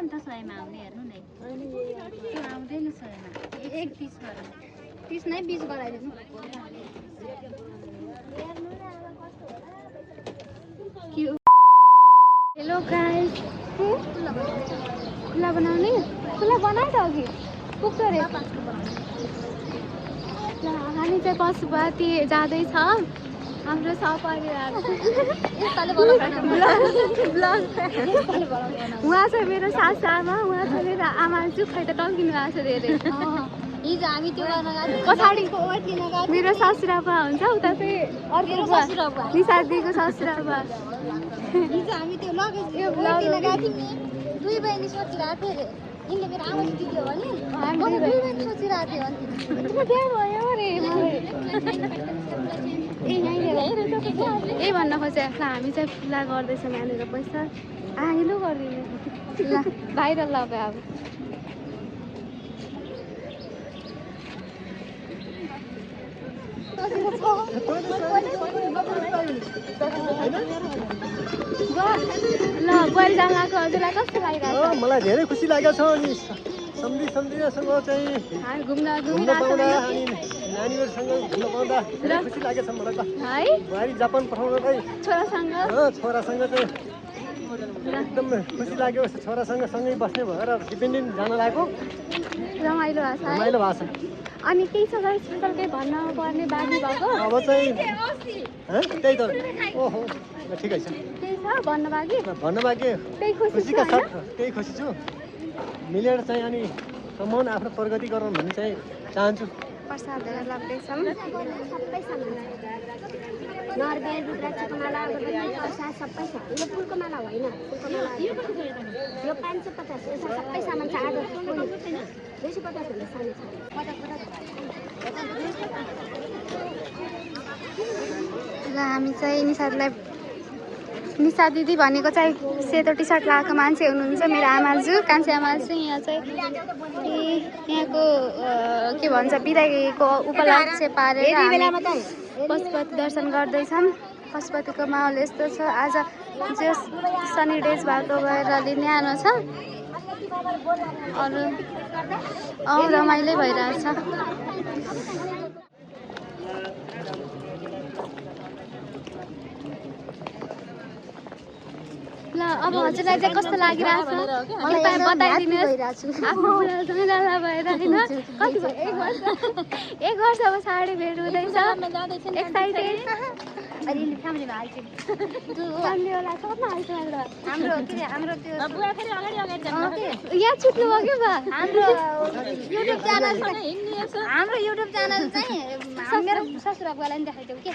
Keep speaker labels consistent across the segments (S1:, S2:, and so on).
S1: नि त 100 मा आउने हेर्नु नि त्यो आउँदैन 100 मा 130 गरेर 30 नै 20 गराइदिनु हेलो गाइस खुला बनाउने खुला बनाए त अघि पुग्छ रे हामी चाहिँ पशुपति जाँदैछ हाम्रो सपरिवार उहाँ चाहिँ मेरो सासु आमा उहाँ चाहिँ मेरो आमाजु खै त टल्किनु भएको छ धेरै हिजो हामी त्यो गर्न गएको पछाडिको ओर्किन गएको मेरो ससुराबा हुन्छ उता चाहिँ अर्को ससुराबा निसादीको ससुराबा हिजो हामी त्यो लगेज यो ओर्किन गएको थियौँ दुई बहिनी सोचिरहेको थियो अरे यिनले मेरो आमाको दिदी हो भने हामी दुई बहिनी सोचिरहेको थियो अन्त त्यो बिहा भयो अरे ए भन्न खोजेँ हामी चाहिँ खुला गर्दैछौँ यहाँनिर पैसा आइलो गरिदिनु ल बाहिर लग्यो अब ल पहिलाको हजुरलाई कस्तो लागिरहेको छ
S2: मलाई धेरै खुसी लागेको छ अनि सम्झिसँग चाहिँ
S1: घुम्न
S2: पाउँदा अनि नानीहरूसँग घुम्न पाउँदा धेरै खुसी लागेको छ मलाई त
S1: है
S2: बुहारी जापान पठाउनलाई
S1: छोरासँग
S2: छोरासँग चाहिँ एकदम खुसी लाग्यो छोरासँग सँगै बस्ने भएर डिपेन्डेन्ट जान लागेको
S1: रमाइलो भएको छ अनि केही छ स्पेसल केही भन्न पर्ने बाँकी भएको
S2: अब चाहिँ त्यही त ओहो ठिकै छ
S1: केही छ भन्न बाँकी त्यही
S2: खुसीका साथ त्यही खुसी छु मिलेर चाहिँ अनि सम्मान आफ्नो प्रगति गरौँ भन्ने चाहिँ चाहन्छु
S1: प्रसादहरू लाग्दैछौँ नर्गे रुद्राक्षको माला प्रसाद सबै छ यो फुलको माला होइन यो 550 सबै सामान छ आज 250 भन्दा सानो छ ल हामी चाहिँ निशा दिदी भनेको चाहिँ सेतो टी सर्ट लगाएको मान्छे हुनुहुन्छ मेरो आमाजु कान्छी आमाजु यहाँ चाहिँ यहाँको के भन्छ बिदाईको उपलक्ष्य पारेर पशुपति दर्शन गर्दैछौँ पशुपतिको माहौल यस्तो छ आज जो सनी डेज भएको भएर अलि न्यानो छ अरू रमाइलो भइरहेछ ल अब हजुरलाई चाहिँ कस्तो लागिरहेछ मलाई बताइदिनुहोस् आफ्नो बुढासँग जाँदा भएर होइन कति भयो 1 वर्ष अब साडी भेट हुँदैछ एक्साइटेड अनि फ्यामिलीमा आइछ फ्यामिलीवाला सबमा आइछ हाम्रो त्यो बुवा फेरि अगाडि यहाँ छुट्नु भयो के बा हाम्रो युट्युब च्यानल हाम्रो युट्युब च्यानल चाहिँ मेरो ससुराबुवालाई नि देखाइदेऊ के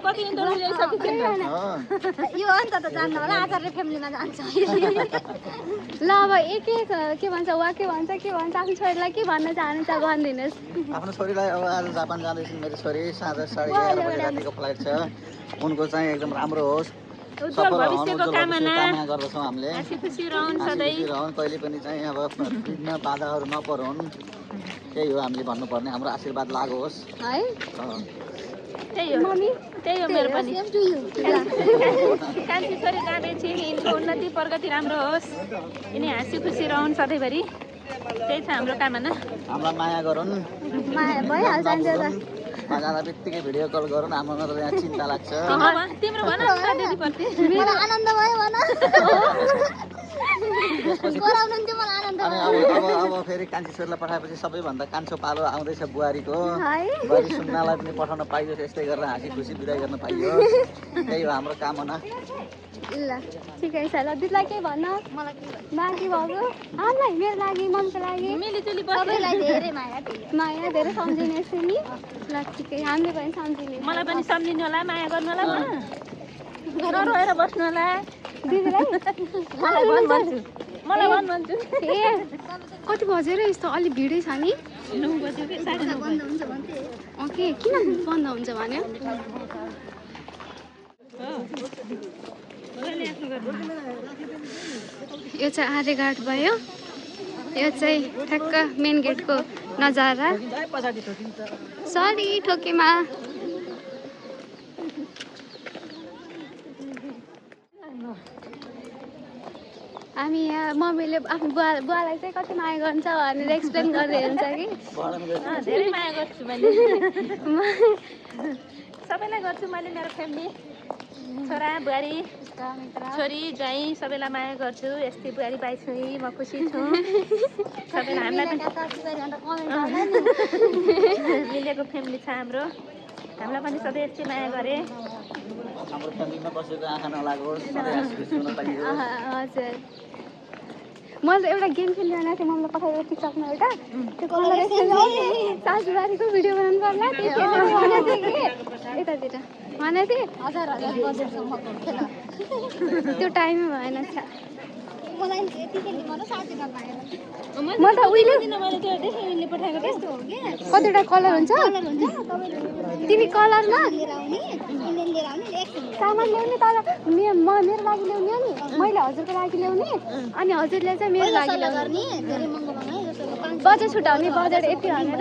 S1: कति इन्टरभ्यु ल्याइसकेको यो अन्त त जान्न होला आचार्य फ्यामिलीमा जान्छ ल अब एक के भन्छ वा के भन्छ आफ्नो छोरीलाई के भन्न चाहनुहुन्छ भनिदिनुहोस्
S3: आफ्नो छोरीलाई अब आज जापान जाँदैछन् मेरो छोरी साँझ 11:30 बजे रातिको फ्लाइट छ उनको चाहिँ एकदम राम्रो होस् सफल भविष्यको कामना गर्दछौँ हामीले खुसी रहन् कहिले पनि चाहिँ अब विघ्न बाधाहरू नपरुन् त्यही हो हामीले भन्नुपर्ने हाम्रो आशीर्वाद लागोस्
S1: है
S4: त्यही हो मेरो पनि कान्छी छोरी जाँदैछ यिनको उन्नति प्रगति राम्रो होस् यिनी हाँसी खुसी रहन् सधैँभरि त्यही छ हाम्रो कामना
S3: हामीलाई माया गरून्
S1: भइहाल्छ
S3: जाँदा बित्तिकै भिडियो कल गरौँ हाम्रो त यहाँ चिन्ता लाग्छ
S4: तिम्रो भन दिदीप्रति
S1: मेरो आनन्द भयो भन
S3: अनि अब फेरि कान्छी छोरीलाई पठाएपछि सबैभन्दा कान्छो पालो आउँदैछ बुहारीको बुहारी सुन्नालाई पनि पठाउन पाइयोस् यस्तै गरेर हाँसी खुसी बिदाई गर्न पाइयोस् त्यही हो हाम्रो कामना
S1: ल ठिकै छ ल दिदीलाई केही भन्न बाँकी भएको हामीलाई मेरो लागि मनको लागि
S4: मिलिजुली
S1: सबैलाई धेरै माया धेरै सम्झिने छु नि ल ठिकै हामीले पनि सम्झिने
S4: मलाई पनि सम्झिनु होला माया गर्नु होला नरोएर बस्नु होला
S1: दिदीलाई
S4: मलाई भन्छु
S1: ए कति बजेर यस्तो अलि भिडै छ नि
S4: 9 बज्यो के 9:30
S1: बन्द हुन्छ भन्थे ओके किन बन्द हुन्छ भन्यो यो चाहिँ आर्यघाट भयो यो चाहिँ ठ्याक्क मेन गेटको नजारा सरी ठोकेमा हामी यहाँ मम्मीले आफ्नो बुवालाई चाहिँ कति माया गर्छ भनेर एक्सप्लेन गर्दै हुन्छ कि
S4: धेरै माया गर्छु मैले सबैलाई गर्छु मैले मेरो फ्यामिली छोरा बुहारी छोरी ज्वाइँ सबैलाई माया गर्छु यस्तै बुहारी पाइछु म खुसी छु सबैलाई हामीलाई मिलेको फ्यामिली छ हाम्रो हामीलाई पनि सधैँ यस्तै माया गरे
S3: हाम्रो फ्यामिलीमा कसैको आँखा नलागोस् सधैँ हाँसी हुन पाइयोस्
S1: हजुर मैले एउटा गेम खेल्नु जान थिएँ मम्मीलाई पठाएको टिकटकमा एउटा त्यो कलर सासुबारीको भिडियो बनाउनु पर्ला यतातिर भनेको थिएँ त्यो टाइमै भएन म त उहिले कतिवटा कलर हुन्छ तिमी कलरमा सामान ल्याउने तर मेरो लागि ल्याउने नि मैले हजुरको लागि ल्याउने अनि हजुरले चाहिँ मेरो लागि ल्याउने बजेट छुट्याउने बजेट यति भनेर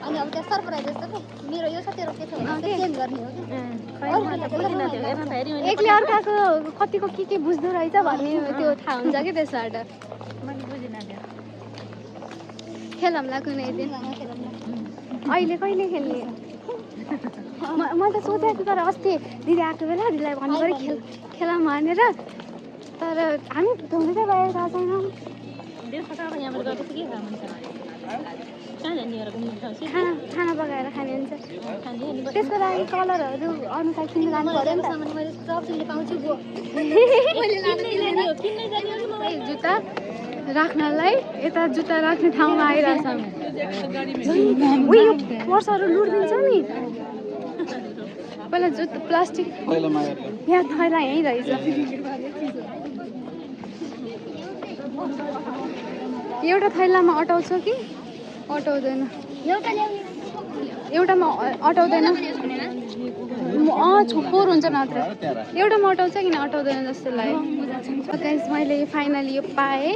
S5: अनि अब त्यो सरप्राइज जस्तो कि मेरो यो छ तेरो के छ चेन्ज गर्ने हो कि
S1: एकले अर्काको कतिको के बुझ्दो रहेछ भन्ने त्यो थाहा हुन्छ कि त्यसबाट
S4: मैले बुझिनँ त्यो
S1: खेलौँला कुनै दिन अहिले कहिले खेल्ने मैले त सोचेको तर अस्ति दिदी आएको बेला दिदीलाई भन्नु पऱ्यो खेलौँ भनेर तर हामी धुँदै त रहेका छैनौँ खाना पकाएर खाने हुन्छ त्यसको लागि कलरहरू अनुसार किन्नु जानु पर्यो नि त जुत्ता राख्नलाई यता जुत्ता राख्ने ठाउँमा आइरहेछ उयो पर्सहरू लुटिदिन्छ नि पहिला जुत्ता प्लास्टिक यहाँ थैला यहीँ रहेछ एउटा थैलामा अटाउँछ कि अटाउँदैन एउटामा अटाउँदैन फोर हुन्छ नत्र एउटामा अटाउँछ किन अटाउँदैन जस्तो लाग्यो गाइस मैले फाइनली यो पाएँ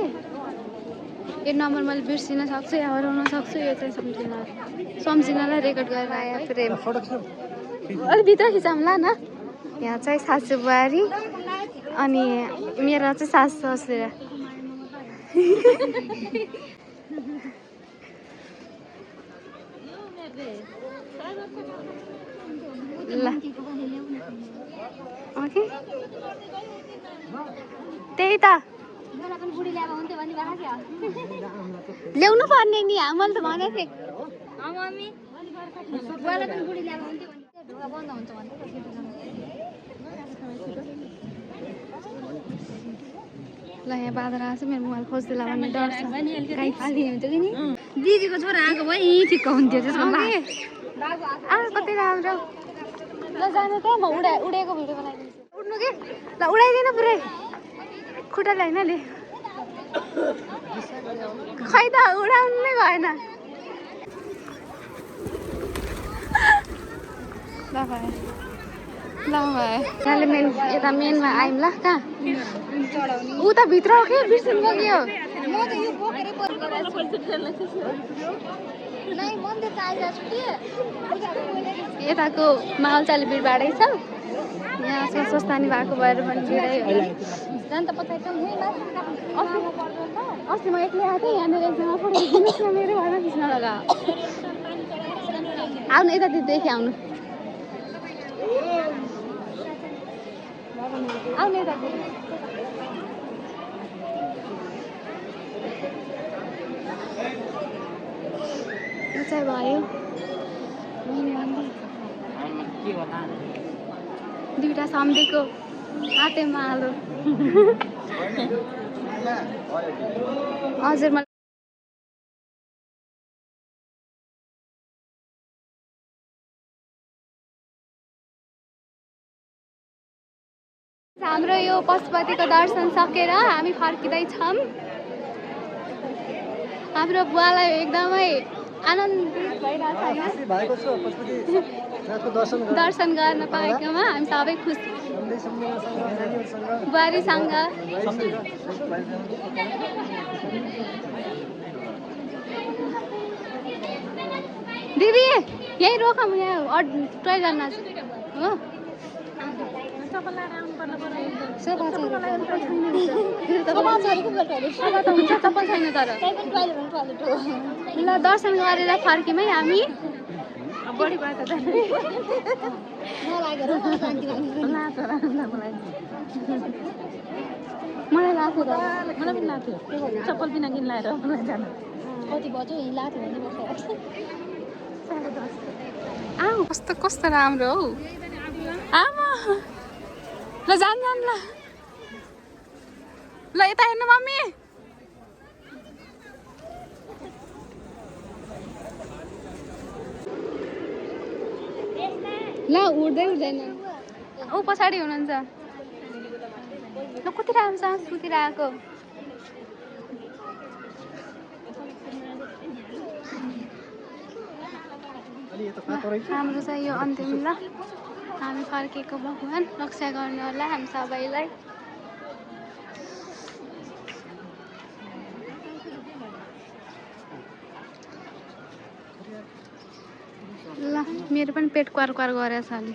S1: यो नम्बर मैले बिर्सिन सक्छु या हराउन सक्छु यो चाहिँ सम्झिनलाई रेकर्ड गरेर आयो प्रेम अलिक भित्र खिचाउँला न यहाँ चाहिँ सासू बुहारी अनि मेरो चाहिँ सासू ससुरा ल ओके त्यही त ल्याउनु पर्ने नि मैले त भनेको थिएँ ल यहाँ बाँधेर आएको छ मेरो मोबाइल खोज्दैला भन्ने डर छ
S5: दिदीको छोरा आएको भए यहीँ ठिक्क हुन्थ्यो त्यसको
S1: कति राम्रो ल जानु त म उडेको भिडियो बनाइदिन्छु उड्नु कि ल उडाइदिन पुरै खुट्टाले होइन ले खै त उडाउनु नै भएन ल भयो यहाँले यता मेनमा आयौँ ल कहाँ ऊ त भित्र हो कि बिर्सिनु गयो यताको माहौल चाहिँ भिडभाडै छ यहाँ स्वस्थानी भएको भएर पनि भिडै होला अस्ति म एक्लै आएको थिएँ यहाँनिर एकजना फोटो खिच्नुहोस् न मेरो भएर खिच्न लगा आउनु यतादेखि आउनु आउनु यतातिर चाहिँ भयो दुईवटा सम्झेको हातेमा हालो हजुर हाम्रो यो पशुपतिको दर्शन सकेर हामी फर्किँदैछौँ हाम्रो बुवालाई एकदमै आनन्दित भइरहेको छ दर्शन गर्न पाएकोमा हामी सबै खुस बुहारीसँग दिदी यही रोकौँ यहाँ टोय जान हो
S4: चप्पल लाएर आउनुपर्ने पर्ने
S1: चप्पल छैन तर ल दर्शन गरेर फर्क्यौँ है हामी
S4: बढी भयो त
S1: मलाई लाग्यो त
S4: मलाई पनि लाग्थ्यो चप्पल बिना किन लाएर जानु
S5: कति बज्यो यहीँ लाथ्यो भने बस्छ
S1: आऊ कस्तो कस्तो राम्रो हौ आमा ल जान ल ल यता हेर्नु मम्मी ल उड्दैन ऊ पछाडि हुनुहुन्छ ल कति राम्रो छ सुतिरहेको हाम्रो चाहिँ यो अन्तिम ल हामी फर्केको भगवान् रक्षा गर्नु होला हामी सबैलाई ल मेरो पनि पेट क्वार क्वार गरेछ अलि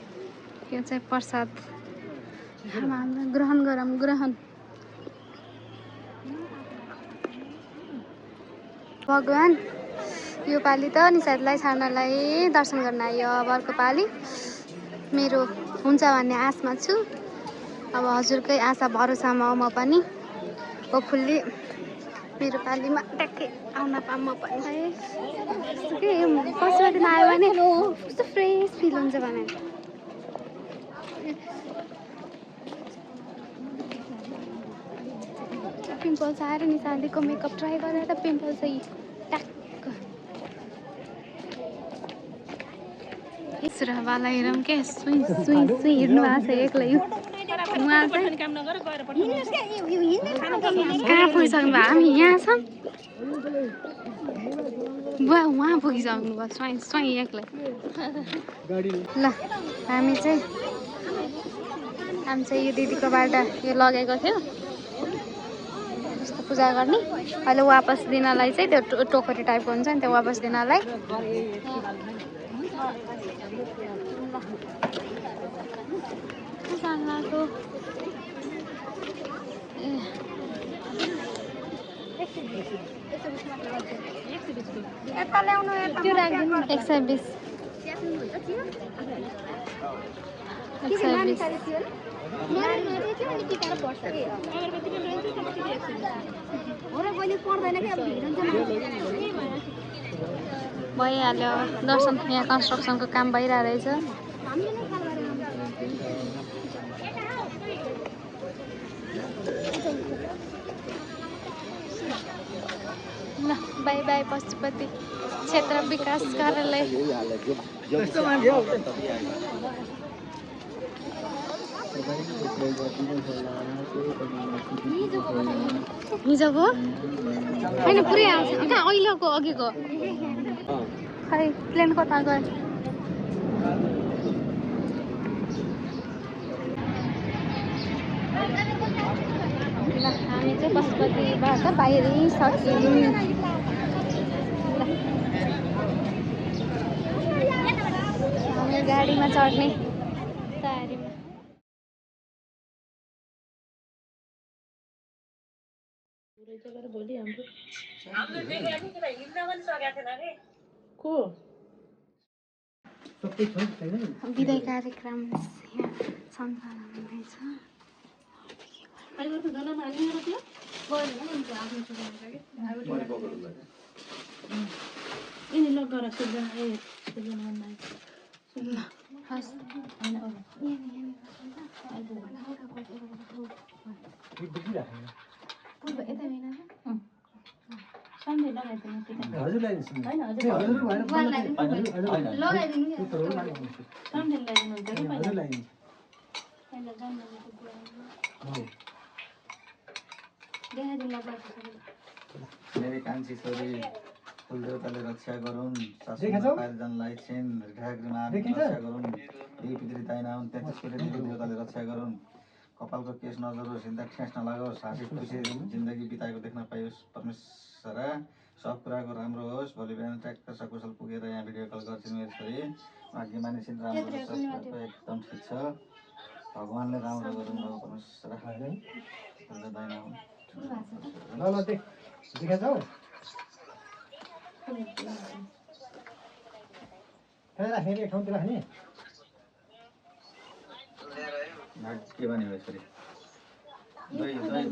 S1: यो चाहिँ प्रसाद हाम्रो ग्रहण गरौँ ग्रहण भगवान् यो पालि त निषादलाई छाड्नलाई दर्शन गर्न आयो अब अर्को पालि मेरो हुन्छ भन्ने आशमा छु अब हजुरकै आशा भरोसामा म पनि होपफुल्ली मेरो पालिमा ट्याक्कै आउन पाऊँ म पनि के फर्स्टमा दिन आयो भने कस्तो फ्रेस फिल हुन्छ भने पिम्पल्स आएर निशालेको मेकअप ट्राई गरेर त पिम्पल्स चाहिँ ट्याक्क सुरहवाला हेरौँ के सुई सुई सुई हिँड्नु भएको छ एक्लै उहाँ चाहिँ कहाँ पुगिसक्नु भयो हामी यहाँ छौँ बुवा उहाँ पुगिसक्नु भयो स्वाई स्वाई एक्लै ल हामी चाहिँ यो दिदीकोबाट यो लगेको थियो पूजा गर्ने अहिले वापस दिनलाई चाहिँ त्यो टोकरी टाइपको हुन्छ नि त्यो वापस दिनलाई त्यो राखिदिनु 120 भइहाल्यो दर्शन यहाँ कन्स्ट्रक्सनको काम भइरहेको रहेछ ल बाई बाई पशुपति क्षेत्र विकास कार्यालय हिजोको होइन पुरै आउँछ कहाँ अहिलेको अघिको खै प्लेन कता गयो ल हामी चाहिँ पशुपतिबाट बाहिरिसक्यौँ हामी गाडीमा चढ्ने तयारीमा विदाय कार्यक्रम सञ्चालन हुँदैछ
S3: मेरी कान्छी छोरी कुलदेवताले रक्षा गरून् पारिजनलाई छिन् ढाग्रीमा रक्षा गरून् यी पितृ दाइना हुन् 33 कोटी देवताले रक्षा गरून् कपालको केस नजरोस् हिँड्दा ठेस नलागोस् हाँसी खुसी जिन्दगी बिताएको देख्न पाइयोस् परमेश्वर सब कुराको राम्रो होस्। भोलि बिहान ट्याक्क सकुशल पुगेर यहाँ भिडियो कल गर्छिन् मेरो छोरी। बाँकी मानिसिन राम्रो छ, सबैको एकदम ठिक छ। भगवान्ले राम्रो गरौँ न परमेश्वर।
S2: ल देख देखाछौ कहाँ राख्ने रे ठाउँतिर राख्ने
S3: के भन्यो मेरो छोरी दही दही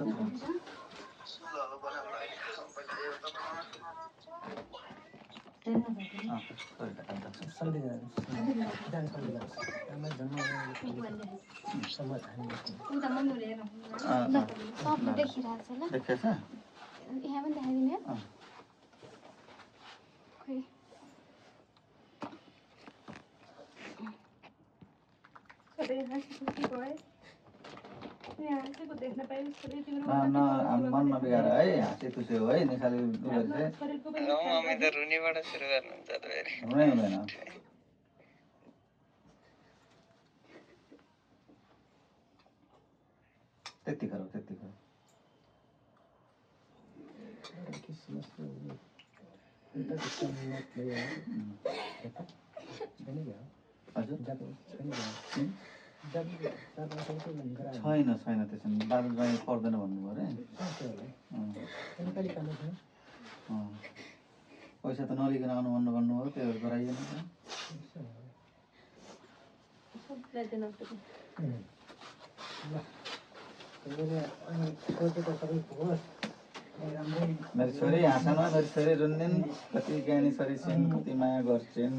S1: सबले देखिरहेको छ ल
S3: देखेछ
S1: यहाँ पनि देखाइदिने खोइ
S3: मन नबिगार है हाँसे खुसी हो है निकाली
S6: मम्मी त रुनीबाट सुरु गर्नुहुन्छ त फेरि
S3: रुनै हुँदैन त्यति गरौँ त्यति गरौँ हजुर छैन छैन त्यसो भने दाजुभाइ पर्दैन भन्नुभयो अरे पैसा त नलिकन आउनु भन्नुभयो त्योहरू गराइएन मेरो छोरी हाँसामा मेरो छोरी रुन्दिन् कति ज्ञानी छोरी छिन् कति माया गर्छिन्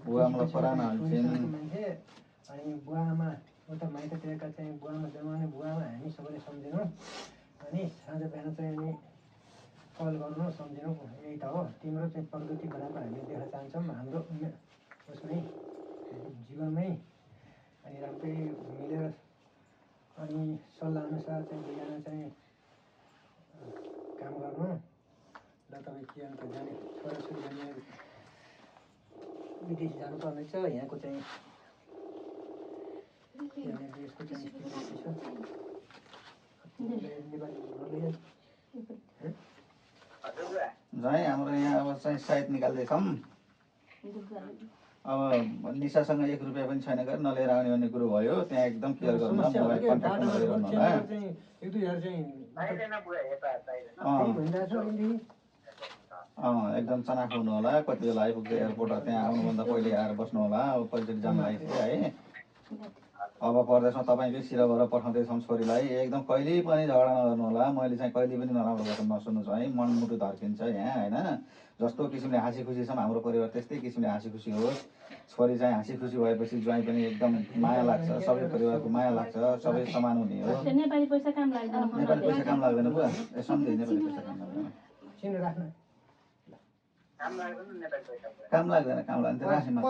S3: बुवा मलाई परान हाल्छिन्
S2: अनि बुवामा उता माइततिरका चाहिँ बुवामा जन्माउने बुवामा हामी सबैले सम्झिनौँ अनि साँझ बिहान चाहिँ अनि कल गर्नु सम्झिनौँ यही त हो तिम्रो चाहिँ प्रगति बढाएको हामीले देख्न चाहन्छौँ हाम्रो उसमै जीवनमै अनि राम्रै मिलेर अनि सल्लाह अनुसार चाहिँ दुईजना चाहिँ काम गर्नु र तपाईँ के अन्त जाने छोराछोरी जाने विदेश जानुपर्नेछ यहाँको चाहिँ देशको चाहिँ स्थिति छ
S3: है हाम्रो यहाँ अब चाहिँ साइट निकाल्दैछौँ अब निशासँग 1 रुपियाँ पनि छैन गएर नलिएर आउने भन्ने कुरो भयो त्यहाँ एकदम क्लियर गर्नु मलाई कन्ट्याक्ट नगरिरहनु होला एकदम चनाखो हुनु होला कति बेला आइपुग्छ एयरपोर्ट त्यहाँ आउनुभन्दा पहिले आएर बस्नु होला अब पहिलोचोटि जानु लागेको है अब परदेशमा तपाईँकै सिरबाट पठाउँदैछौँ छोरीलाई एकदम कहिले पनि झगडा नगर्नु होला मैले चाहिँ कहिले पनि नराम्रो भएको नसुन्नु छ है मनमुटु धर्किन्छ यहाँ होइन जस्तो किसिमले हाँसी खुसी छौँ हाम्रो परिवार त्यस्तै किसिमले हाँसी खुसी होस् छोरी चाहिँ हाँसी खुसी भएपछि ज्वाइँ पनि एकदम माया लाग्छ सबै परिवारको माया लाग्छ सबै समान हुने हो
S4: नेपाली पैसा काम
S3: लाग्दैन बुवा सम्झे नेपाली पैसा काम लाग्दैन काम लाग्दैन राख्ने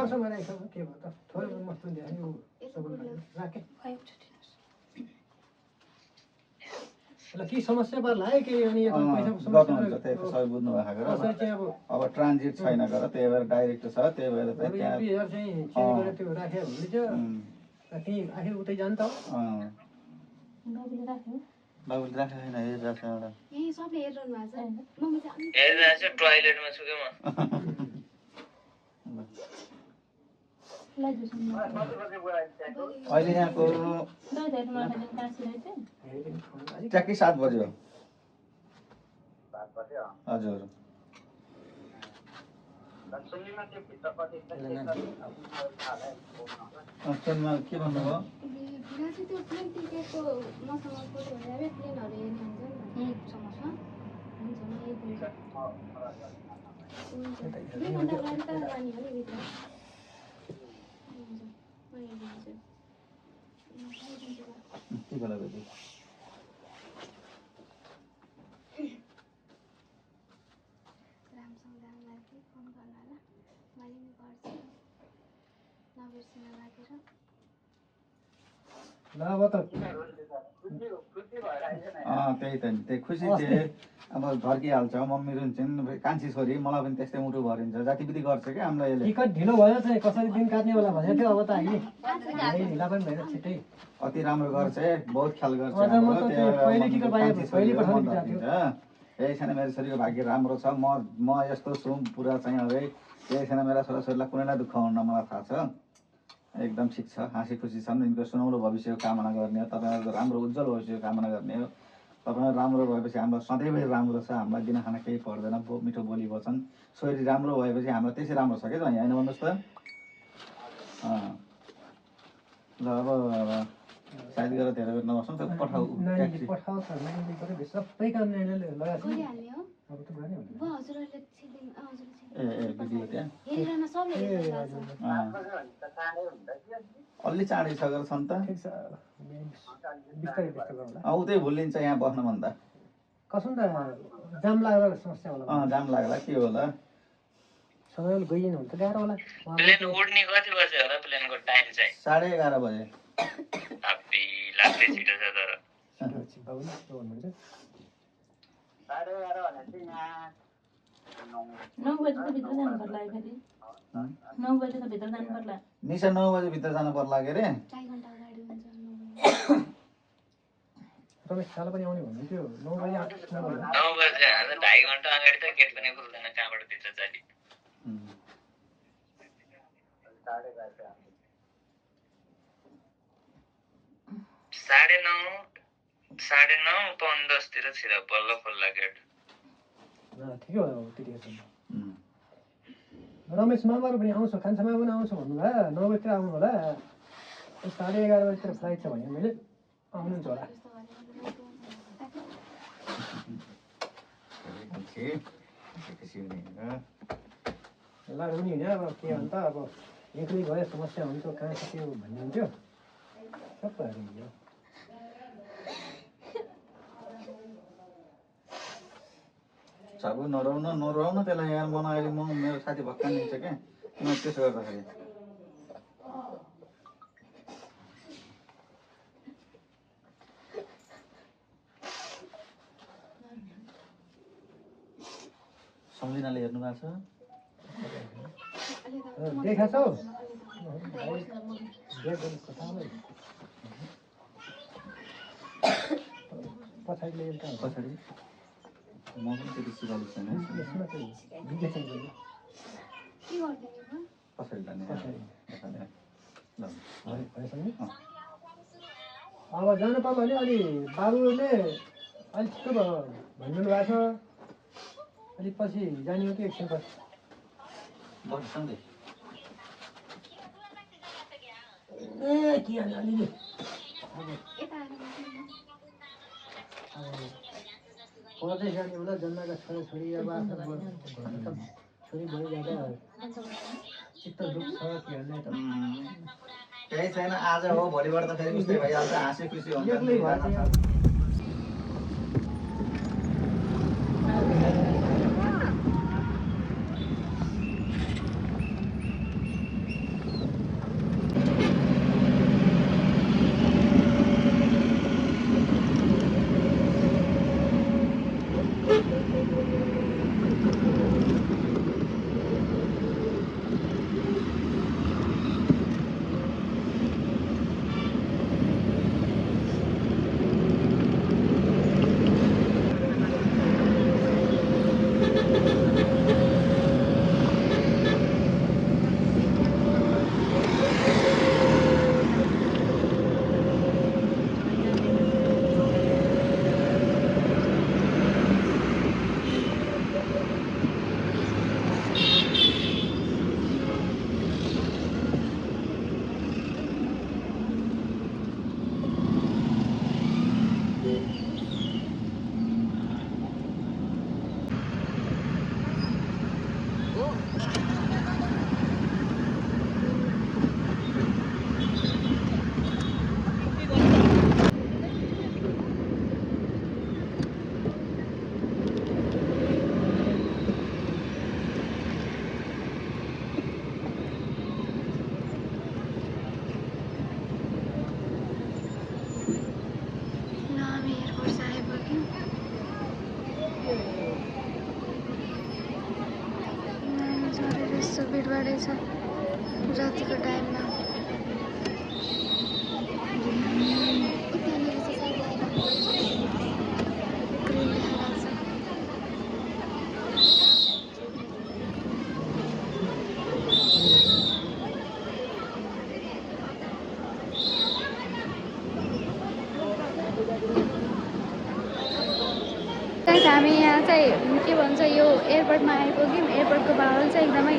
S2: के समस्या पर्ला है के अनि
S3: गर्नुहुन्छ त्यही त सबै बुझ्नु भएको अब ट्रान्जिट छैन गर त्यही भएर डाइरेक्ट छ त्यही भएर चाहिँ
S2: त्यहाँ त्यो राख्यो भने चाहिँ त्यही आखिर उतै जान्छ
S3: बाबुले राखेको छैन हेरिरहेको छ एउटा
S1: यही सबले हेरिरहनु भएको छ मम्मी चाहिँ
S6: हेरिरहेको छु टोयलेटमा छु क्या म
S3: अहिले यहाँको ट्याक्कै 7 बज्यो हजुर सुनमा के भन्नुभयो
S1: चाहिँ त्यो प्लेन टिकटको मसँग फोटो हेरेर प्लेनहरू हेर्ने हुन्छ नि समस्या हुन्छ म यही हुन्छ 2 घन्टा अगाडि त जाने हो नि भित्र
S3: के बेला बज्यो
S1: रामसँग जानु लागि फोन गर्नु होला मैले नि गर्छु नबिर्सिन लागेर
S2: ल अब त
S3: त्यही त त्यही खुसी थिए अब झर्किहाल्छ मम्मी रुन्छन् कान्छी छोरी मलाई पनि त्यस्तै मुटु भरिन्छ जतिविधि गर्छ क्या हामीलाई यसले
S2: टिकट ढिलो भयो चाहिँ कसरी दिन काट्ने होला भनेको थियो अब त हामी ढिला पनि भएर छिट्टै
S3: अति राम्रो गर्छ बहुत ख्याल गर्छ केही छैन, मेरो छोरीको भाग्य राम्रो छ। म यस्तो छु पुरा चाहिँ अझै केही छैन। मेरा छोराछोरीलाई कुनै नै दुःख हुन्न मलाई थाहा छ। एकदम ठिक छ, हाँसी खुसी छन्। यिनको सुनौलो भविष्यको कामना गर्ने हो, तपाईँहरूको राम्रो उज्जवल भविष्यको कामना गर्ने हो। तपाईँ राम्रो भएपछि हाम्रो सधैँभरि राम्रो छ, हामीलाई दिन खान केही पर्दैन। मिठो बोली वचन, छोरी राम्रो भएपछि हाम्रो त्यसै राम्रो छ क्या त, होइन भन्नुहोस् त। ल अब सायद गरेर धेरै बेर नबस्नु, त्यो पठाऊ
S2: नानीले पठाउँछ, नानीले पऱ्यो सबै काम नानीले लगाएको छ।
S1: गरिहाल्ने हो
S2: अब त गऱ्यो भने
S1: बुवा हजुरहरूले छिल्दिन हजुरले
S3: ए भिडियो त्यहाँ
S1: हेरेन सबले हेरिरहेको छ।
S3: अलि चाँडै सकेर छन् त।
S2: ठिक छ, बिस्तारै बिस्तारै गरौँला।
S3: उतै भुलिन्छ यहाँ बस्नुभन्दा।
S2: कसम त जाम लाग्दा समस्या होला।
S3: जाम लाग्ला के होला।
S2: समयमा गइएन भने त गाह्रो होला।
S6: प्लेन उड्ने कति बजे होला प्लेनको टाइम चाहिँ?
S3: 11:30 बजे।
S6: हाप्पी लाग्दै छिटो छ तर।
S2: छिप्पा पनि के भन्नुहुन्छ?
S3: 11:30 भने चाहिँ यहाँ
S4: 9 बजे त भित्र जानु पर्ला फेरि। 9 बजे त भित्र जानु पर्ला।
S3: निशा 9 बजे भित्र जानु पर्ला के रे?
S1: 2 घण्टा अगाडि हुन्छ।
S2: रमेश साल पनि आउने भन्नुहुन्थ्यो 9 बजे
S6: 9 बजे आज 2.5 घण्टा अगाडि त गेट पनि खुल्दैन, कहाँबाट भित्र जाने? 9:30 पौन 10 तिर छिरा बल्ल खुल्ला गेट।
S2: ठिकै हो त्यतिखेर छ। रमेश मामाहरू पनि आउँछ, खानसामा पनि आउँछ भन्नुभयो। 9 बजीतिर आउनु होला, 11:30 बजीतिर फ्लाइट छ भने मैले आउनुहुन्छ होला। लाडु पनि होइन, अब के भन्छ अब एक्लै गयो समस्या हुन्छ, कहाँ छ त्यो भन्नुहुन्थ्यो। सबै हेरियो
S3: साबु नरौन त्यसलाई यहाँ मलाई अहिले मेरो साथी भक्का निन्छ क्या किन त्यसो गर्दाखेरि। सम्झिनाले हेर्नु भएको छ
S2: देखा छौ पछाडि
S3: पछाडि म पनि त्यति सिकाउनु छैन। पछाडि लाने
S2: अब जानु पर्यो भने अलि बाबुले अलिक छिटो भनिदिनु भएको छ। अलिक पछि जाने हो कि एकछिन पछि
S3: बस्दै
S2: के हाल्यो अलिअलि पढ्दै जाने होला। जन्माका छोराछोरी अब आफ्नो छोरी भयो जाँदा चित्त दुख्छ के गर्ने त।
S3: केही छैन, आज हो भोलिबाट त फेरि उस्तै भइहाल्छ, हाँसी खुसी हुन्छ।
S1: हामी यहाँ चाहिँ के भन्छ यो एयरपोर्टमा आइपुग्यौँ। एयरपोर्टको माहौल चाहिँ एकदमै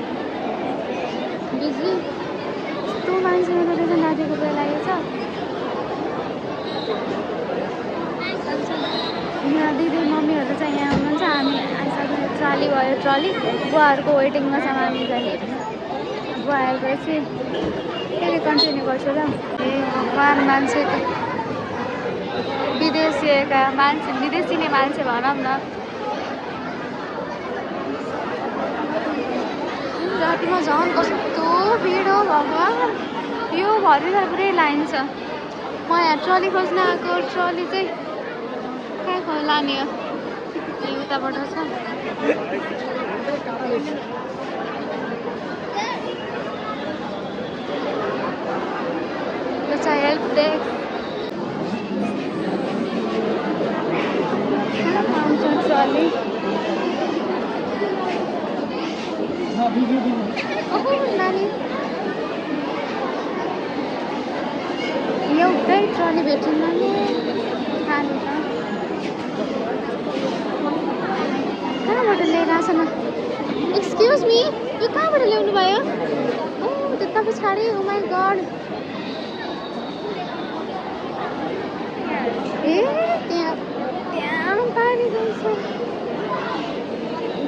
S1: बिजी, यस्तो मान्छेहरू रहेछ नातिको कुरा लागेको छ। यहाँ दिदी मम्मीहरू चाहिँ यहाँ हुनुहुन्छ। हामी आइसक्यो, ट्रली भयो, ट्रली बुवाहरूको वेटिङमा छौँ हामी चाहिँ। बुवा आएपछि फेरि कन्टिन्यू गर्छु ल। ए भगवान्, मान्छे विदेशीका मान्छे, विदेशी नै मान्छे भनौँ न, जतिमा झन् कस्तो भिड हो भगवान्। यो भरिलाई पुरै लाइन छ। म यहाँ ट्रली खोज्न आएको, ट्रली चाहिँ कहाँ लाने हो, उताबाट छ। यो चाहिँ हेल्प डेस्क पाउँछ ट्रली। नानी एउटै ट्रली भेटिन्न नि, खानु त कहाँबाट लिएर आएको न? एक्सक्युज मी, यो कहाँबाट ल्याउनु भयो? ओ त्यता पछाडि। ओ माई गड। ए त्यहाँ पानी गएछ,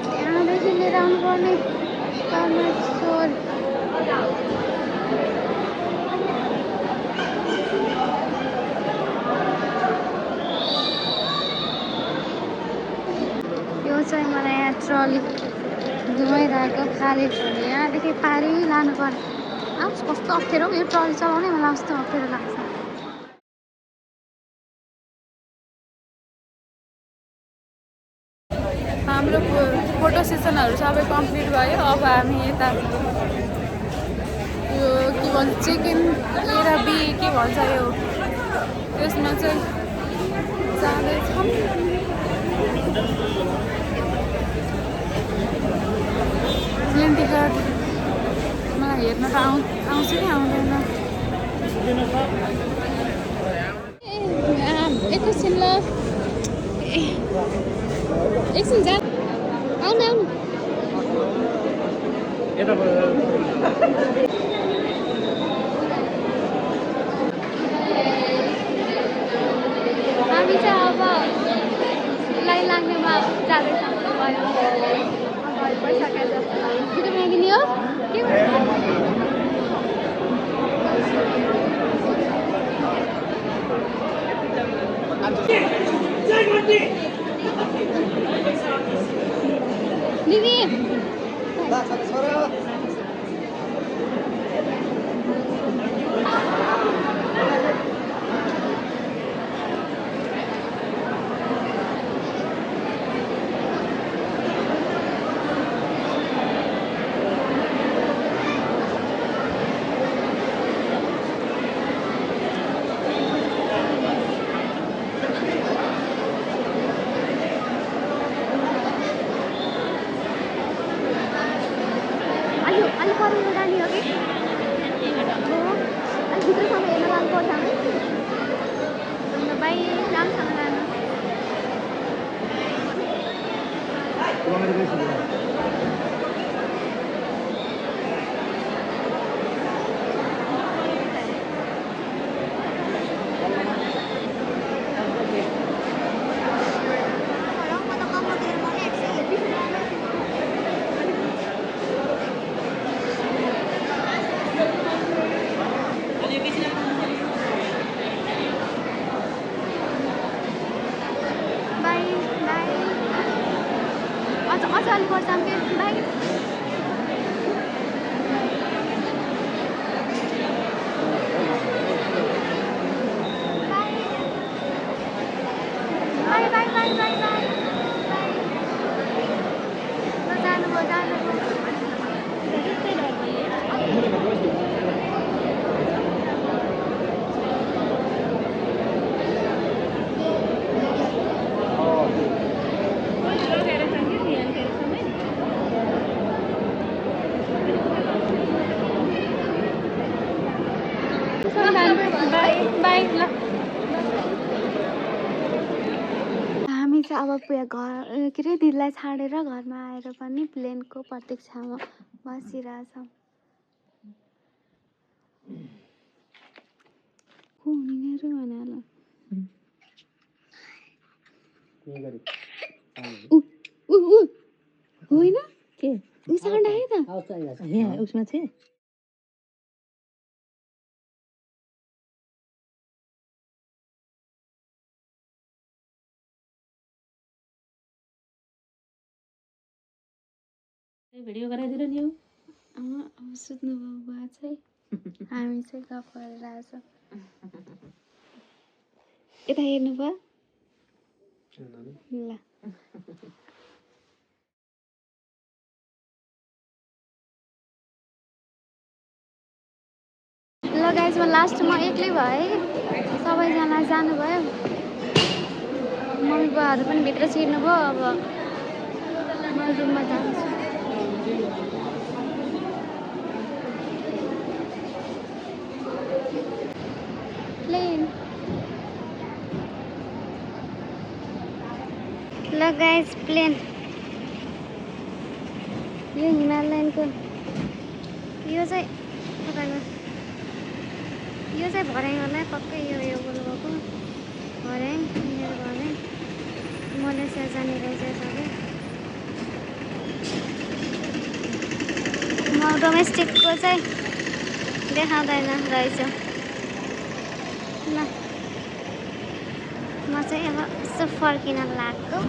S1: त्यहाँदेखि लिएर आउनुपर्ने। परमेश्वर, यो चाहिँ मलाई यहाँ ट्रली घुमाइरहेको खाली ट्रली, यहाँदेखि पारी लानु पर्यो। आउँछ कस्तो अप्ठ्यारो, यो ट्रली चलाउनै मलाई कस्तो अप्ठ्यारो लाग्छ। हाम्रो फोटो सेसनहरू सबै कम्प्लिट भयो। अब हामी यता यो के भन्छ चिकन ए र बी के भन्छ यो त्यसमा चाहिँ जाँदैछौँ। प्लेन टिकट मलाई हेर्न त आउँछ कि आउँदैन। एकैछिन ल, एकछिन जा, आउनु आउनु। हामी चाहिँ अब लाइन लाग्नेमा जाँदैछौँ। भइसकेको जस्तो लाग्यो। भिडियो बनाइदिने हो के दिदी? अब घर के अरे दिदीलाई छाडेर घरमा आएर पनि प्लेनको प्रतीक्षामा बसिरहेछौँ। होइन
S4: के
S1: साउन्ड आयो त
S4: यहाँ उसमा चाहिँ भिडियो गराइदिनु नि
S1: अब सुत्नुभयो बुवा चाहिँ हामी चाहिँ गफ गरिरहेछौँ। यता हेर्नुभयो ल ल गाइज म लास्टमा एक्लै भएँ, सबैजना जानुभयो, मम्मी बुवाहरू पनि भित्र छिर्नुभयो। अब म रुममा जान्छु। प्लेन ल गाइज प्लेन यो हिमालयनको यो चाहिँ भर्याङ होला पक्कै यो बोल्नुभएको भर्याङ मेरो भर्याङ मलेसिया जाने रहेछ सबै। म डोमेस्टिकको चाहिँ देखाउँदैन रहेछ। ल म चाहिँ अब यसो फर्किन लाग्यो।